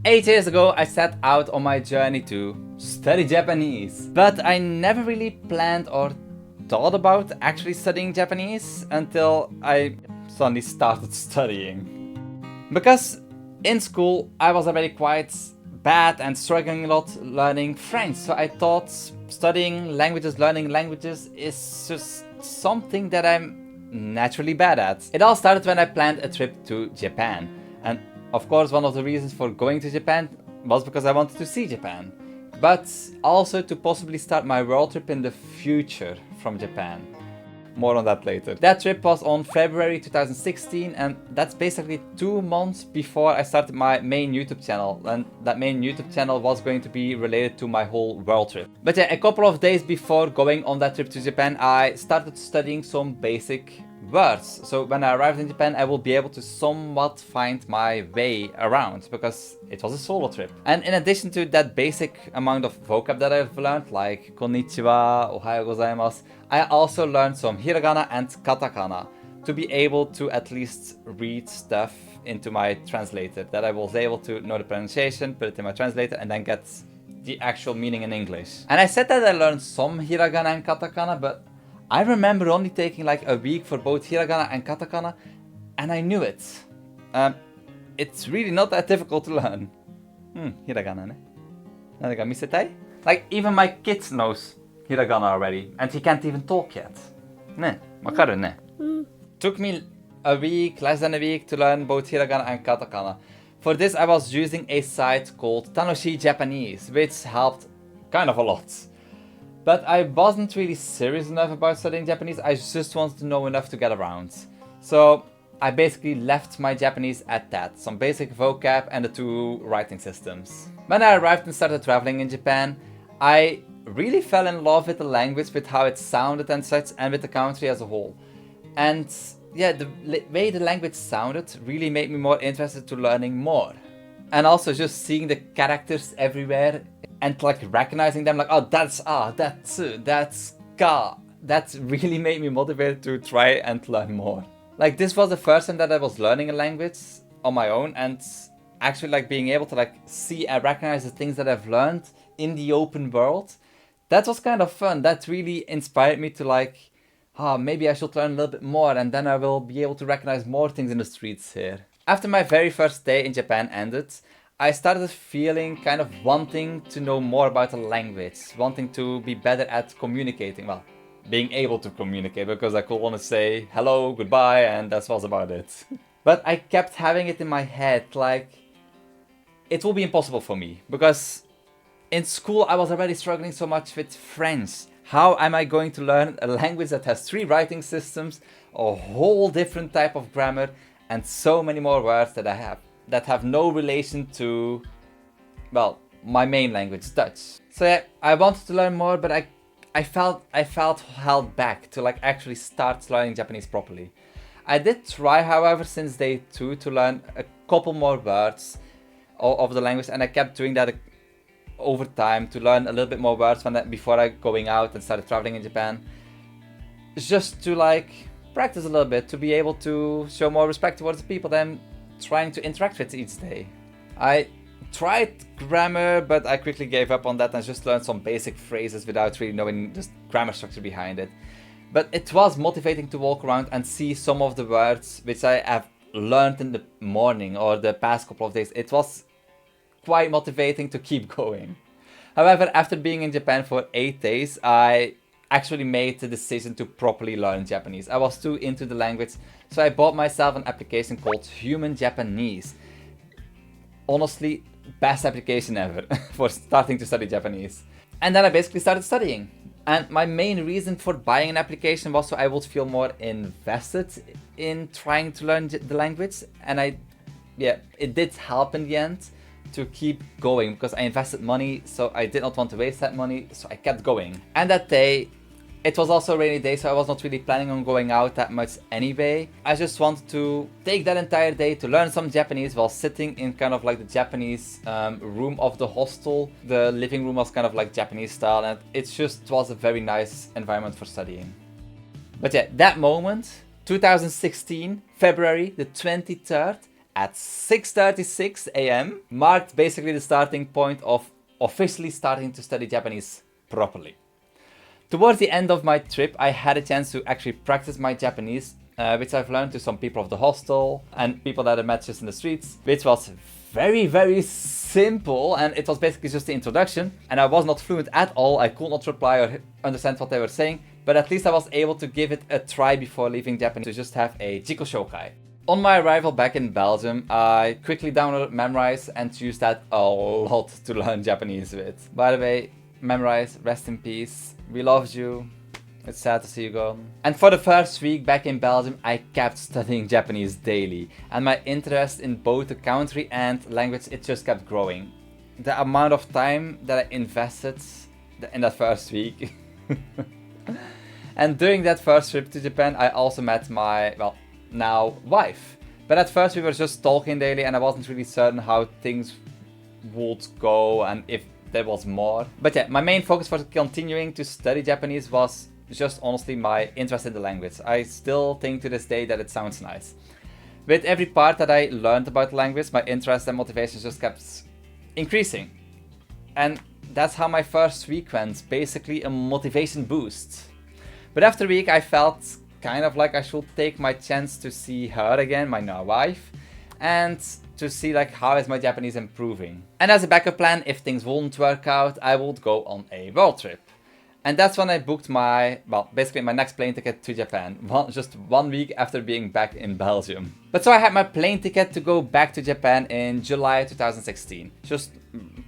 8 years ago, I set out on my journey to study Japanese, but I never really planned or thought about actually studying Japanese until I suddenly started studying. Because in school, I was already quite bad and struggling a lot learning French, so I thought studying languages, learning languages is just something that I'm naturally bad at. It all started when I planned a trip to Japan, and of course one of the reasons for going to Japan was because I wanted to see Japan, but also to possibly start my world trip in the future from Japan. More on that later. That trip was on February 2016, and that's basically 2 months before I started my main YouTube channel, and that main YouTube channel was going to be related to my whole world trip. But yeah, a couple of days before going on that trip to Japan, I started studying some basic words. So when I arrived in Japan, I will be able to somewhat find my way around, because it was a solo trip. And in addition to that basic amount of vocab that I've learned, like konnichiwa, ohayo gozaimasu, I also learned some hiragana and katakana to be able to at least read stuff into my translator, that I was able to know the pronunciation, put it in my translator, and then get the actual meaning in English. And I said that I learned some hiragana and katakana, but I remember only taking like a week for both hiragana and katakana, and I knew it. It's really not that difficult to learn. Hiragana ne? Nanaga misetai? Like, even my kid knows hiragana already, and he can't even talk yet. Ne, wakaru ne? Took me a week, less than a week, to learn both hiragana and katakana. For this, I was using a site called Tanoshii Japanese, which helped kind of a lot. But I wasn't really serious enough about studying Japanese, I just wanted to know enough to get around. So I basically left my Japanese at that, some basic vocab and the 2 writing systems. When I arrived and started traveling in Japan, I really fell in love with the language, with how it sounded and such, and with the country as a whole. And yeah, the way the language sounded really made me more interested to learning more. And also just seeing the characters everywhere and like recognizing them, like, oh, that's that's ka. That really made me motivated to try and learn more. Like, this was the first time that I was learning a language on my own, and actually like being able to like see and recognize the things that I've learned in the open world. That was kind of fun. That really inspired me to like, maybe I should learn a little bit more, and then I will be able to recognize more things in the streets here. After my very first day in Japan ended, I started feeling kind of wanting to know more about the language, wanting to be better at communicating, well, being able to communicate, because I could only say hello, goodbye, and that was about it. But I kept having it in my head, like, it will be impossible for me, because in school I was already struggling so much with French. How am I going to learn a language that has 3 writing systems, a whole different type of grammar, and so many more words that have no relation to, well, my main language, Dutch. So yeah, I wanted to learn more, but I felt held back to like actually start learning Japanese properly. I did try, however, since day 2 to learn a couple more words of the language, and I kept doing that over time to learn a little bit more words before I going out and started traveling in Japan. Just to like practice a little bit, to be able to show more respect towards the people that I'm trying to interact with each day. I tried grammar, but I quickly gave up on that and just learned some basic phrases without really knowing the grammar structure behind it. But it was motivating to walk around and see some of the words which I have learned in the morning or the past couple of days. It was quite motivating to keep going. However, after being in Japan for 8 days, I actually made the decision to properly learn Japanese. I was too into the language, so I bought myself an application called Human Japanese. Honestly, best application ever for starting to study Japanese. And then I basically started studying. And my main reason for buying an application was so I would feel more invested in trying to learn the language. And it did help in the end to keep going, because I invested money, so I did not want to waste that money, so I kept going. And that day, it was also a rainy day, so I was not really planning on going out that much anyway. I just wanted to take that entire day to learn some Japanese while sitting in kind of like the Japanese room of the hostel. The living room was kind of like Japanese style, and it just was a very nice environment for studying. But yeah, that moment, 2016, February the 23rd, at 6:36 a.m. marked basically the starting point of officially starting to study Japanese properly. Towards the end of my trip, I had a chance to actually practice my Japanese, which I've learned to some people of the hostel and people that I met just in the streets, which was very, very simple, and it was basically just the introduction, and I was not fluent at all. I could not reply or understand what they were saying, but at least I was able to give it a try before leaving Japan to just have a Jiko Shokai. On my arrival back in Belgium, I quickly downloaded Memrise and used that a lot to learn Japanese with. By the way, Memrise, rest in peace. We loved you. It's sad to see you gone. And for the first week back in Belgium, I kept studying Japanese daily. And my interest in both the country and language, it just kept growing. The amount of time that I invested in that first week. And during that first trip to Japan, I also met my, well, now wife. But at first we were just talking daily and I wasn't really certain how things would go and if there was more. But yeah, my main focus for continuing to study Japanese was just honestly my interest in the language. I still think to this day that it sounds nice. With every part that I learned about the language, my interest and motivation just kept increasing. And that's how my first week went, basically a motivation boost. But after a week I felt kind of like I should take my chance to see her again, my now wife, and to see like how is my Japanese improving. And as a backup plan, if things wouldn't work out, I would go on a world trip. And that's when I booked my, well, basically my next plane ticket to Japan, just 1 week after being back in Belgium. But so I had my plane ticket to go back to Japan in July 2016.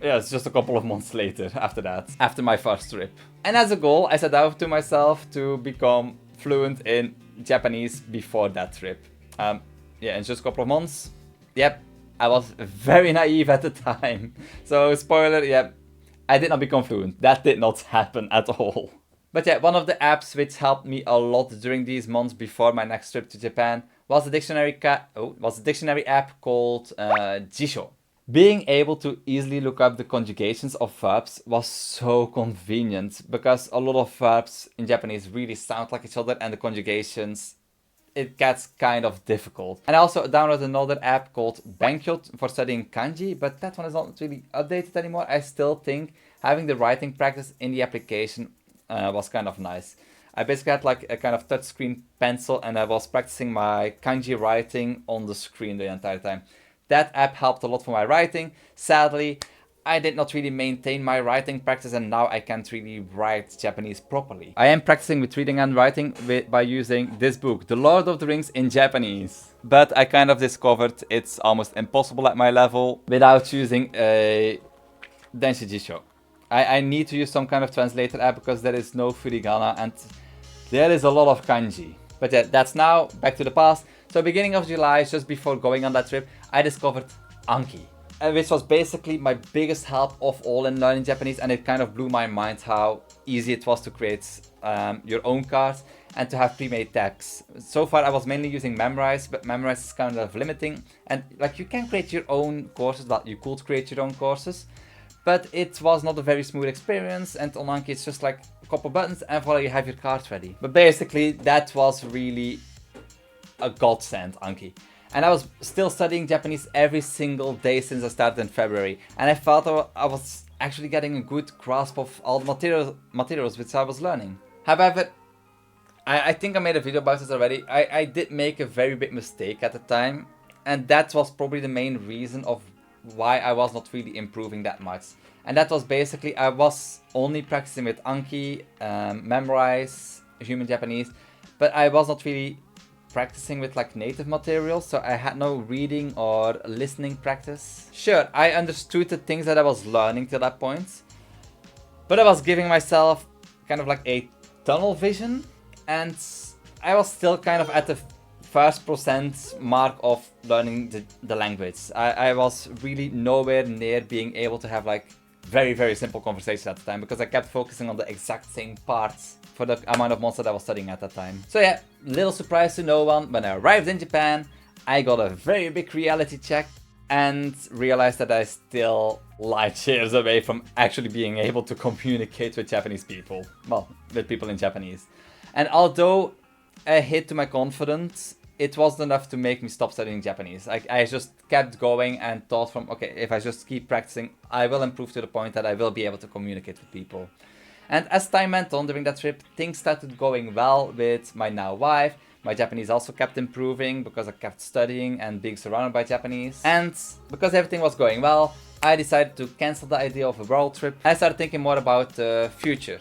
It's just a couple of months later after that, after my first trip. And as a goal, I set out to myself to become fluent in Japanese before that trip. In just a couple of months. Yep, I was very naive at the time. So spoiler, yep, I did not become fluent. That did not happen at all. But yeah, one of the apps which helped me a lot during these months before my next trip to Japan was a dictionary app called Jisho. Being able to easily look up the conjugations of verbs was so convenient because a lot of verbs in Japanese really sound like each other and the conjugations, it gets kind of difficult. And I also downloaded another app called Bankyo for studying kanji, but that one is not really updated anymore. I still think having the writing practice in the application was kind of nice. I basically had like a kind of touchscreen pencil and I was practicing my kanji writing on the screen the entire time. That app helped a lot for my writing. Sadly, I did not really maintain my writing practice and now I can't really write Japanese properly. I am practicing with reading and writing by using this book, The Lord of the Rings in Japanese. But I kind of discovered it's almost impossible at my level without using a Denshi Jisho. I need to use some kind of translator app because there is no furigana and there is a lot of kanji. But yeah, that's now back to the past. So beginning of July, just before going on that trip, I discovered Anki, which was basically my biggest help of all in learning Japanese, and it kind of blew my mind how easy it was to create your own cards and to have pre-made tags. So far I was mainly using Memrise, but Memrise is kind of limiting, and like you can create your own courses, well you could create your own courses, but it was not a very smooth experience, and on Anki it's just like a couple buttons and voila, you have your cards ready. But basically that was really a godsend, Anki. And I was still studying Japanese every single day since I started in February. And I felt I was actually getting a good grasp of all the materials which I was learning. However, I think I made a video about this already. I did make a very big mistake at the time. And that was probably the main reason of why I was not really improving that much. And that was basically, I was only practicing with Anki, Memrise, Human Japanese. But I was not really practicing with like native materials, so I had no reading or listening practice. Sure, I understood the things that I was learning to that point, but I was giving myself kind of like a tunnel vision, and I was still kind of at the first % mark of learning the language. I was really nowhere near being able to have like very, very simple conversations at the time because I kept focusing on the exact same parts for the amount of months that I was studying at that time. So yeah, little surprise to no one, when I arrived in Japan, I got a very big reality check and realized that I still light years away from actually being able to communicate with Japanese people. Well, with people in Japanese. And although a hit to my confidence, it wasn't enough to make me stop studying Japanese. I just kept going and thought from, okay, if I just keep practicing, I will improve to the point that I will be able to communicate with people. And as time went on during that trip, things started going well with my now wife. My Japanese also kept improving because I kept studying and being surrounded by Japanese. And because everything was going well, I decided to cancel the idea of a world trip. I started thinking more about the future,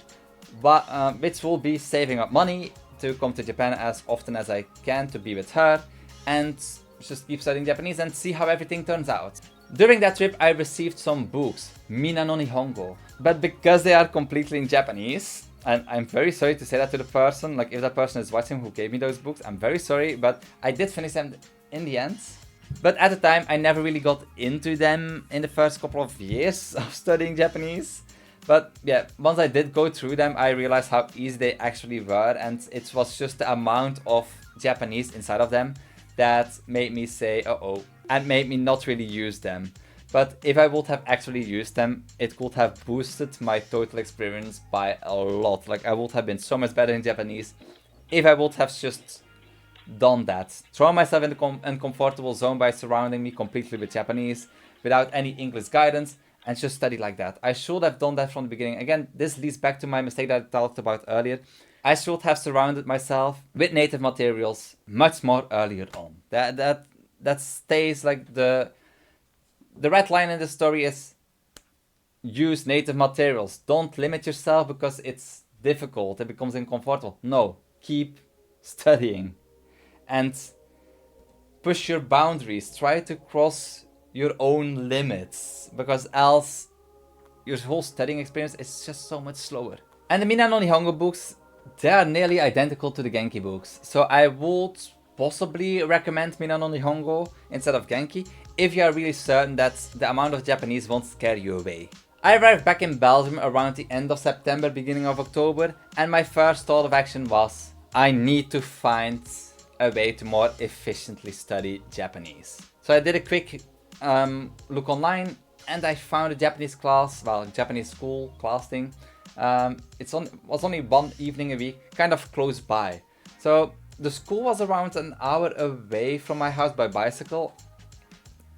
which will be saving up money to come to Japan as often as I can to be with her and just keep studying Japanese and see how everything turns out. During that trip, I received some books, Mina no Nihongo, but because they are completely in Japanese, and I'm very sorry to say that to the person, like if that person is watching who gave me those books, I'm very sorry, but I did finish them in the end. But at the time, I never really got into them in the first couple of years of studying Japanese. But yeah, once I did go through them, I realized how easy they actually were, and it was just the amount of Japanese inside of them that made me say, uh-oh, and made me not really use them. But if I would have actually used them, it could have boosted my total experience by a lot. Like, I would have been so much better in Japanese if I would have just done that. Throw myself in the uncomfortable zone by surrounding me completely with Japanese, without any English guidance, and just study like that. I should have done that from the beginning. Again, this leads back to my mistake that I talked about earlier. I should have surrounded myself with native materials much more earlier on. That stays like the red line in the story is use native materials. Don't limit yourself because it's difficult, it becomes uncomfortable. No, keep studying and push your boundaries. Try to cross your own limits, because else your whole studying experience is just so much slower. And the Mina no Nihongo books, they are nearly identical to the Genki books, so I would possibly recommend Mina no Nihongo instead of Genki if you are really certain that the amount of Japanese won't scare you away. I arrived back in Belgium around the end of September, beginning of October, and my first thought of action was, I need to find a way to more efficiently study Japanese. So I did a quick look online, and I found a Japanese class, well, Japanese school class thing. Was only one evening a week, kind of close by. So the school was around an hour away from my house by bicycle.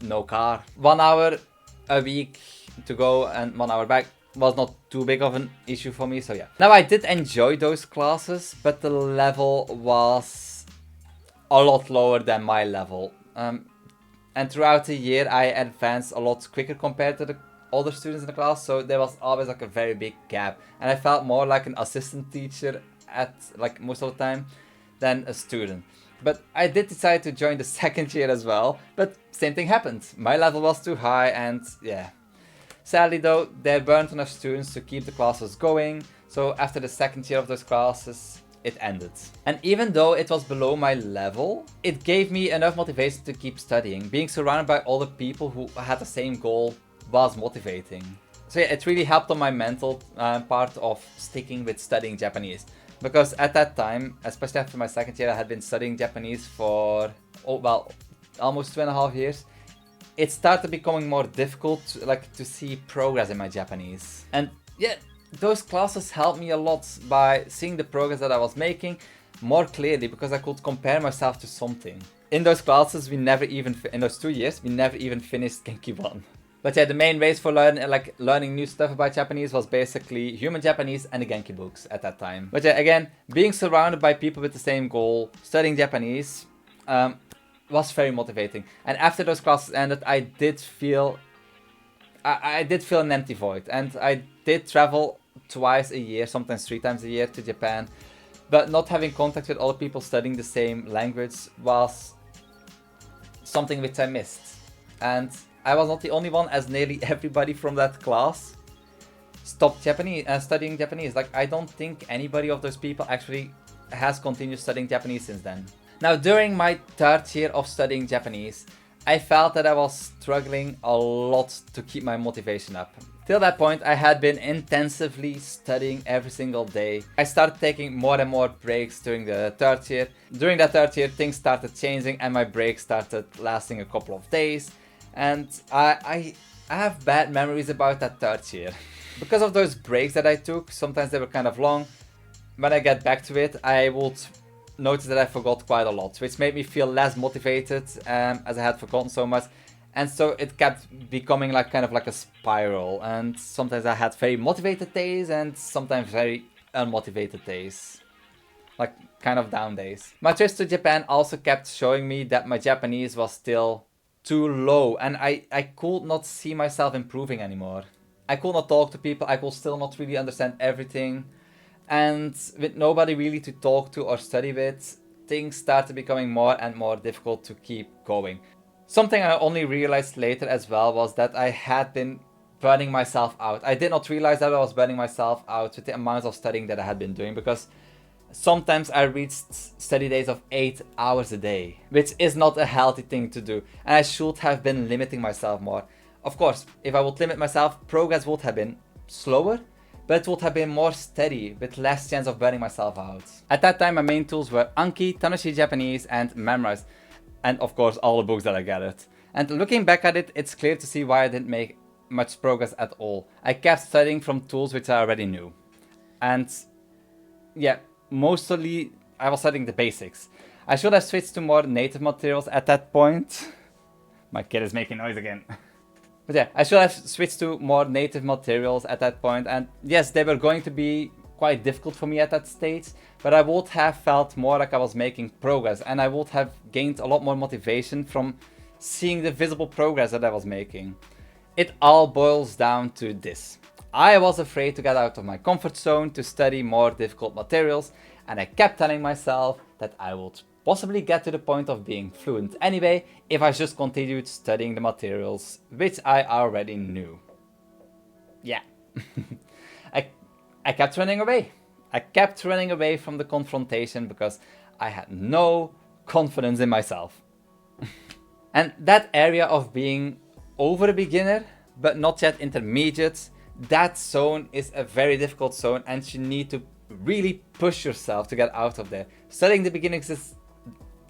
No car. 1 hour a week to go and 1 hour back was not too big of an issue for me, so yeah. Now I did enjoy those classes, but the level was a lot lower than my level. And throughout the year I advanced a lot quicker compared to the other students in the class, so there was always like a very big gap. And I felt more like an assistant teacher at like most of the time than a student. But I did decide to join the second year as well, but same thing happened. My level was too high and yeah. Sadly though, there weren't enough students to keep the classes going, so after the second year of those classes, it ended. And even though it was below my level, it gave me enough motivation to keep studying. Being surrounded by other people who had the same goal was motivating. So yeah, it really helped on my mental part of sticking with studying Japanese. Because at that time, especially after my second year, I had been studying Japanese for, almost 2.5 years. It started becoming more difficult to see progress in my Japanese. And yeah, those classes helped me a lot by seeing the progress that I was making more clearly, because I could compare myself to something. In those classes, in those 2 years, we never even finished Genki 1. But yeah, the main ways for learning new stuff about Japanese was basically Human Japanese and the Genki books at that time. But yeah, again, being surrounded by people with the same goal, studying Japanese, was very motivating. And after those classes ended, I did feel an empty void. And I did travel twice a year, sometimes 3 times a year to Japan. But not having contact with other people studying the same language was something which I missed. And I was not the only one, as nearly everybody from that class stopped studying Japanese. Like, I don't think anybody of those people actually has continued studying Japanese since then. Now, during my 3rd year of studying Japanese, I felt that I was struggling a lot to keep my motivation up. Till that point, I had been intensively studying every single day. I started taking more and more breaks during the 3rd year. During that 3rd year, things started changing and my breaks started lasting a couple of days. And I have bad memories about that 3rd year. Because of those breaks that I took, sometimes they were kind of long. When I get back to it, I would noticed that I forgot quite a lot, which made me feel less motivated as I had forgotten so much. And so it kept becoming like kind of like a spiral. And sometimes I had very motivated days and sometimes very unmotivated days. Like kind of down days. My trips to Japan also kept showing me that my Japanese was still too low. And I could not see myself improving anymore. I could not talk to people. I could still not really understand everything. And with nobody really to talk to or study with, things started becoming more and more difficult to keep going. Something I only realized later as well was that I had been burning myself out. I did not realize that I was burning myself out with the amount of studying that I had been doing, because sometimes I reached study days of 8 hours a day, which is not a healthy thing to do. And I should have been limiting myself more. Of course, if I would limit myself, progress would have been slower, but it would have been more steady, with less chance of burning myself out. At that time, my main tools were Anki, Tanoshi Japanese, and Memrise. And of course, all the books that I gathered. And looking back at it, it's clear to see why I didn't make much progress at all. I kept studying from tools which I already knew. And yeah, mostly I was studying the basics. I should have switched to more native materials at that point. My kid is making noise again. But yeah, I should have switched to more native materials at that point. And yes, they were going to be quite difficult for me at that stage, but I would have felt more like I was making progress, and I would have gained a lot more motivation from seeing the visible progress that I was making. It all boils down to this. I was afraid to get out of my comfort zone to study more difficult materials, and I kept telling myself that I would possibly get to the point of being fluent anyway if I just continued studying the materials which I already knew. Yeah. I kept running away. I kept running away from the confrontation because I had no confidence in myself. And that area of being over a beginner, but not yet intermediate, that zone is a very difficult zone, and you need to really push yourself to get out of there. Studying the beginnings is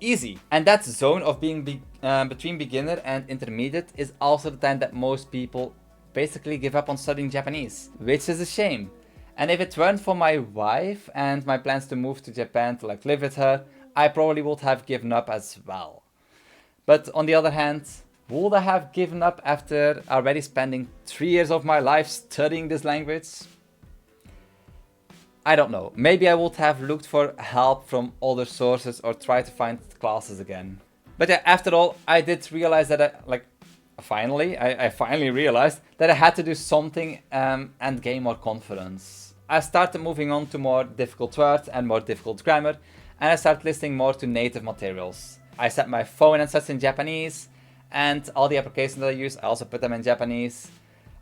easy. And that zone of being between beginner and intermediate is also the time that most people basically give up on studying Japanese, which is a shame. And if it weren't for my wife and my plans to move to Japan to like live with her, I probably would have given up as well. But on the other hand, would I have given up after already spending 3 years of my life studying this language? I don't know. Maybe I would have looked for help from other sources or tried to find classes again. But yeah, after all, I did realize that I finally realized that I had to do something and gain more confidence. I started moving on to more difficult words and more difficult grammar, and I started listening more to native materials. I set my phone and such in Japanese, and all the applications that I use, I also put them in Japanese.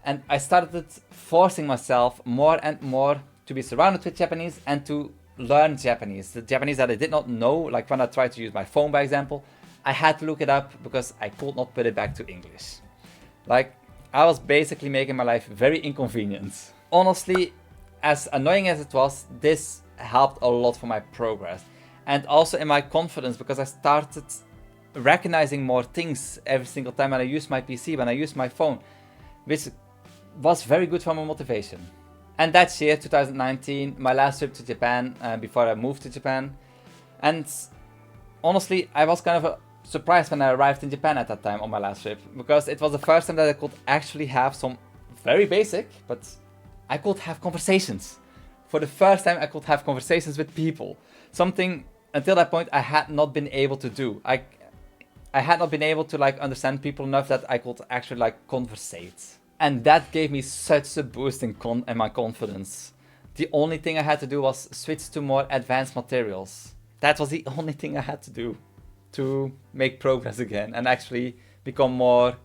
And I started forcing myself more and more to be surrounded with Japanese and to learn Japanese. The Japanese that I did not know, like when I tried to use my phone, by example, I had to look it up because I could not put it back to English. Like, I was basically making my life very inconvenient. Honestly, as annoying as it was, this helped a lot for my progress. And also in my confidence, because I started recognizing more things every single time when I used my PC, when I used my phone, which was very good for my motivation. And that's year 2019, my last trip to Japan before I moved to Japan. And honestly, I was kind of surprised when I arrived in Japan at that time on my last trip, because it was the first time that I could actually have some very basic, but I could have conversations. For the first time, I could have conversations with people. Something until that point I had not been able to do. I had not been able to like understand people enough that I could actually like conversate. And that gave me such a boost in my confidence. The only thing I had to do was switch to more advanced materials. That was the only thing I had to do to make progress again and actually become more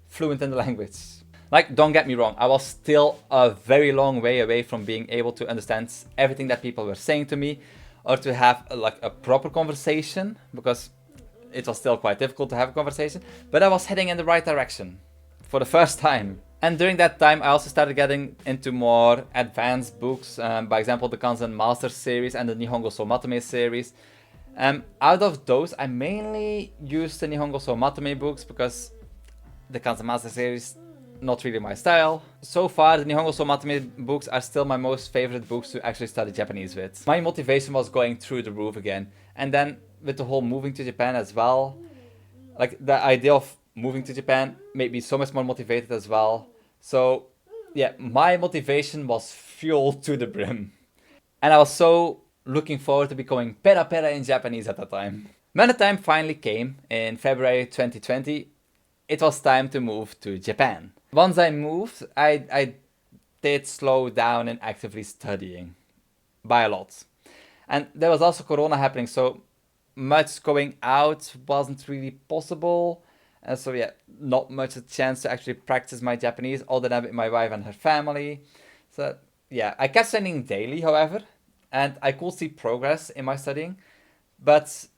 fluent in the language. Like, don't get me wrong, I was still a very long way away from being able to understand everything that people were saying to me, or to have like a proper conversation, because it was still quite difficult to have a conversation, but I was heading in the right direction for the first time. And during that time, I also started getting into more advanced books, by example, the Kanzen Master series and the Nihongo Somatome series. Out of those, I mainly used the Nihongo Somatome books because the Kanzen Master series not really my style. So far, the Nihongo Somatome books are still my most favorite books to actually study Japanese with. My motivation was going through the roof again. And then with the whole moving to Japan as well, like the idea of moving to Japan made me so much more motivated as well. So yeah, my motivation was fueled to the brim. And I was so looking forward to becoming pera pera in Japanese at that time. When the time finally came in February 2020, it was time to move to Japan. Once I moved, I did slow down in actively studying by a lot. And there was also Corona happening, so much going out wasn't really possible. And so yeah, not much a chance to actually practice my Japanese other than with my wife and her family. So yeah, I kept studying daily, however, and I could see progress in my studying, but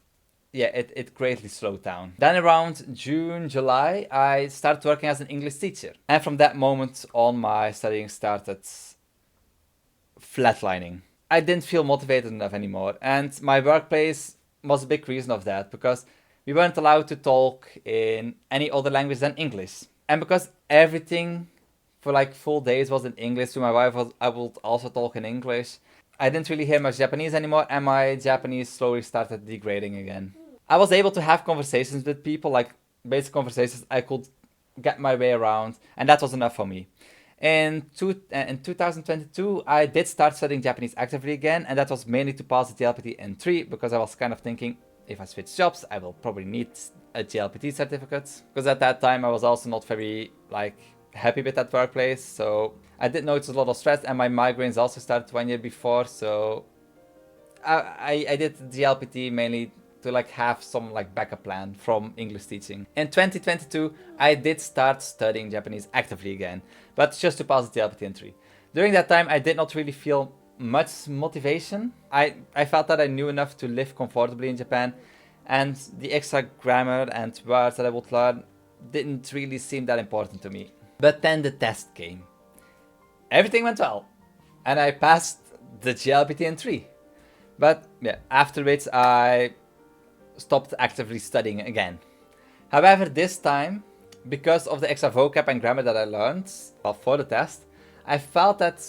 yeah, it greatly slowed down. Then around June, July, I started working as an English teacher. And from that moment on, my studying started flatlining. I didn't feel motivated enough anymore, and my workplace was a big reason of that, because we weren't allowed to talk in any other language than English. And because everything for like full days was in English, to my wife I would also talk in English. I didn't really hear much Japanese anymore, and my Japanese slowly started degrading again. I was able to have conversations with people, like basic conversations I could get my way around, and that was enough for me. In 2022, I did start studying Japanese actively again, and that was mainly to pass the jlpt N3, because I was kind of thinking, if I switch jobs, I will probably need a jlpt certificate. Because at that time, I was also not very happy with that workplace, so I did notice a lot of stress, and my migraines also started 1 year before, so I did the jlpt mainly to have some backup plan from English teaching. In 2022, I did start studying Japanese actively again, but just to pass the jlpt N3. During that time, I did not really feel much motivation. I felt that I knew enough to live comfortably in Japan, and the extra grammar and words that I would learn didn't really seem that important to me. But then the test came. Everything went well, and I passed the jlpt N3. But yeah, after which I stopped actively studying again. However, this time, because of the extra vocab and grammar that I learned for the test, I felt that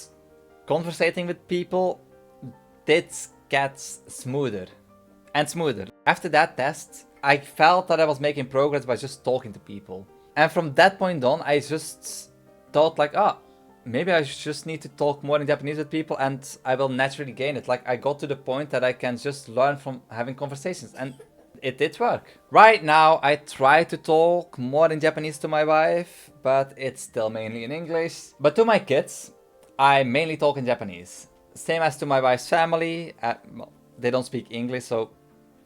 conversating with people did get smoother and smoother. After that test, I felt that I was making progress by just talking to people. And from that point on, I just thought maybe I just need to talk more in Japanese with people and I will naturally gain it. I got to the point that I can just learn from having conversations, and it did work. Right now, I try to talk more in Japanese to my wife, but it's still mainly in English. But to my kids, I mainly talk in Japanese. Same as to my wife's family. They don't speak English, so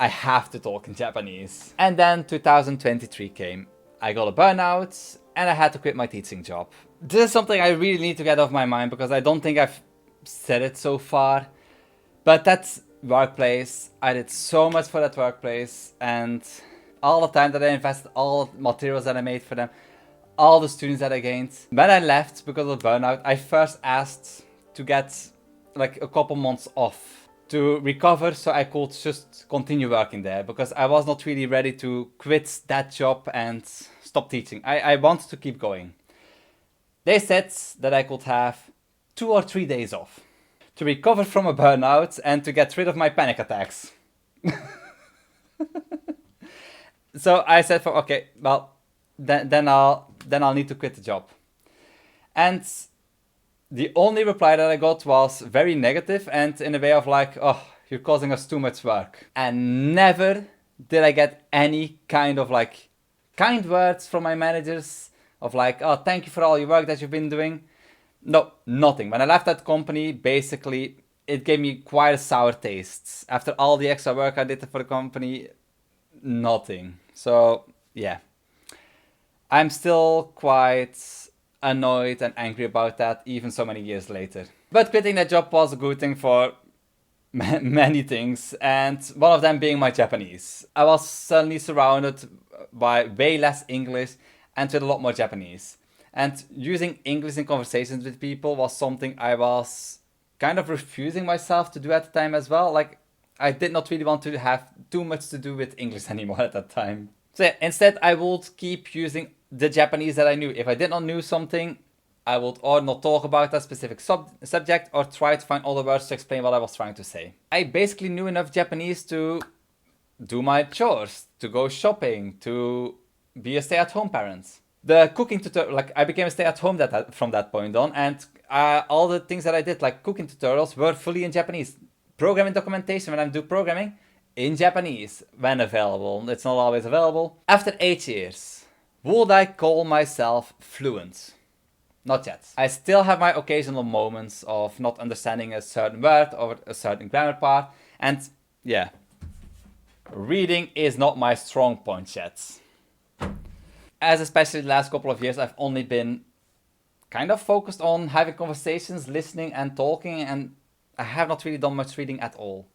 I have to talk in Japanese. And then 2023 came. I got a burnout, and I had to quit my teaching job. This is something I really need to get off my mind, because I don't think I've said it so far. But that's workplace. I did so much for that workplace, and all the time that I invested, all the materials that I made for them, all the students that I gained. When I left because of burnout, I first asked to get a couple months off to recover, so I could just continue working there, because I was not really ready to quit that job and stop teaching. I wanted to keep going. They said that I could have 2 or 3 days off to recover from a burnout and to get rid of my panic attacks. So I said, okay, well, then I'll need to quit the job. And the only reply that I got was very negative, and in a way of oh, you're causing us too much work. And never did I get any kind of kind words from my managers of oh, thank you for all your work that you've been doing. No, nothing. When I left that company, basically, it gave me quite a sour taste. After all the extra work I did for the company, nothing. So, yeah. I'm still quite annoyed and angry about that, even so many years later. But quitting that job was a good thing for many things, and one of them being my Japanese. I was suddenly surrounded by way less English and with a lot more Japanese. And using English in conversations with people was something I was kind of refusing myself to do at the time as well. I did not really want to have too much to do with English anymore at that time. So yeah, instead I would keep using the Japanese that I knew. If I did not know something, I would or not talk about that specific subject or try to find other words to explain what I was trying to say. I basically knew enough Japanese to do my chores, to go shopping, to be a stay-at-home parent. The cooking tutorial, like I became a stay-at-home from that point on, and all the things that I did, like cooking tutorials, were fully in Japanese. Programming documentation, when I do programming, in Japanese, when available. It's not always available. After 8 years, would I call myself fluent? Not yet. I still have my occasional moments of not understanding a certain word or a certain grammar part, and yeah, reading is not my strong point yet. As especially the last couple of years, I've only been kind of focused on having conversations, listening and talking, and I have not really done much reading at all.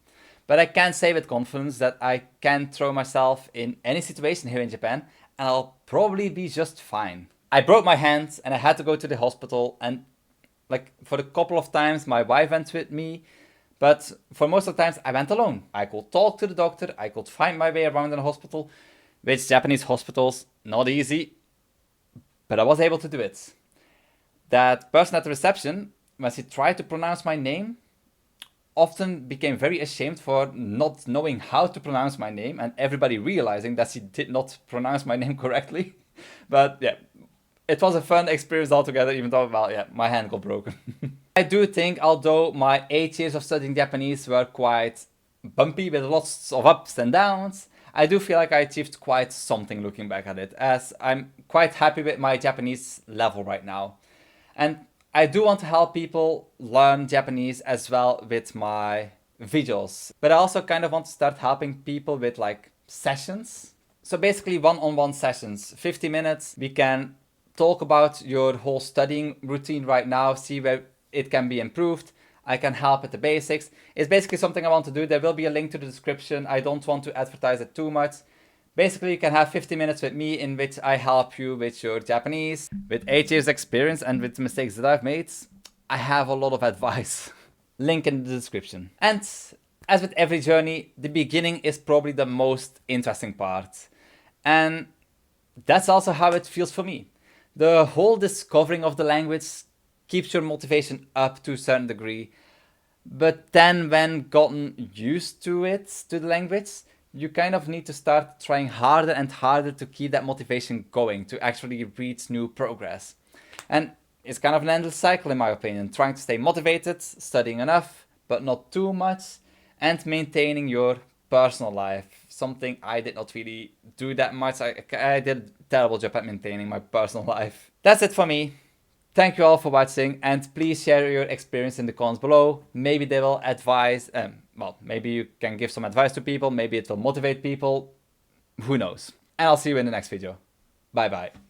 But I can say with confidence that I can throw myself in any situation here in Japan and I'll probably be just fine. I broke my hand and I had to go to the hospital, and like for a couple of times my wife went with me, but for most of the times I went alone. I could talk to the doctor, I could find my way around in the hospital, which Japanese hospitals, not easy, but I was able to do it. That person at the reception, when she tried to pronounce my name, often became very ashamed for not knowing how to pronounce my name and everybody realizing that she did not pronounce my name correctly. But yeah, it was a fun experience altogether, even though, well, yeah, my hand got broken. I do think, although my 8 years of studying Japanese were quite bumpy with lots of ups and downs, I do feel like I achieved quite something looking back at it, as I'm quite happy with my Japanese level right now. And I do want to help people learn Japanese as well with my videos, but I also kind of want to start helping people with like sessions. So basically one-on-one sessions, 50 minutes. We can talk about your whole studying routine right now, see where it can be improved. I can help with the basics. It's basically something I want to do. There will be a link to the description. I don't want to advertise it too much. Basically, you can have 50 minutes with me in which I help you with your Japanese. With 8 years experience and with the mistakes that I've made, I have a lot of advice. Link in the description. And as with every journey, the beginning is probably the most interesting part. And that's also how it feels for me. The whole discovering of the language keeps your motivation up to a certain degree. But then when gotten used to it, to the language, you kind of need to start trying harder and harder to keep that motivation going, to actually reach new progress. And it's kind of an endless cycle in my opinion, trying to stay motivated, studying enough, but not too much, and maintaining your personal life. Something I did not really do that much. I did a terrible job at maintaining my personal life. That's it for me. Thank you all for watching, and please share your experience in the comments below. Maybe they will advise, well, maybe you can give some advice to people, maybe it will motivate people, who knows. And I'll see you in the next video. Bye bye.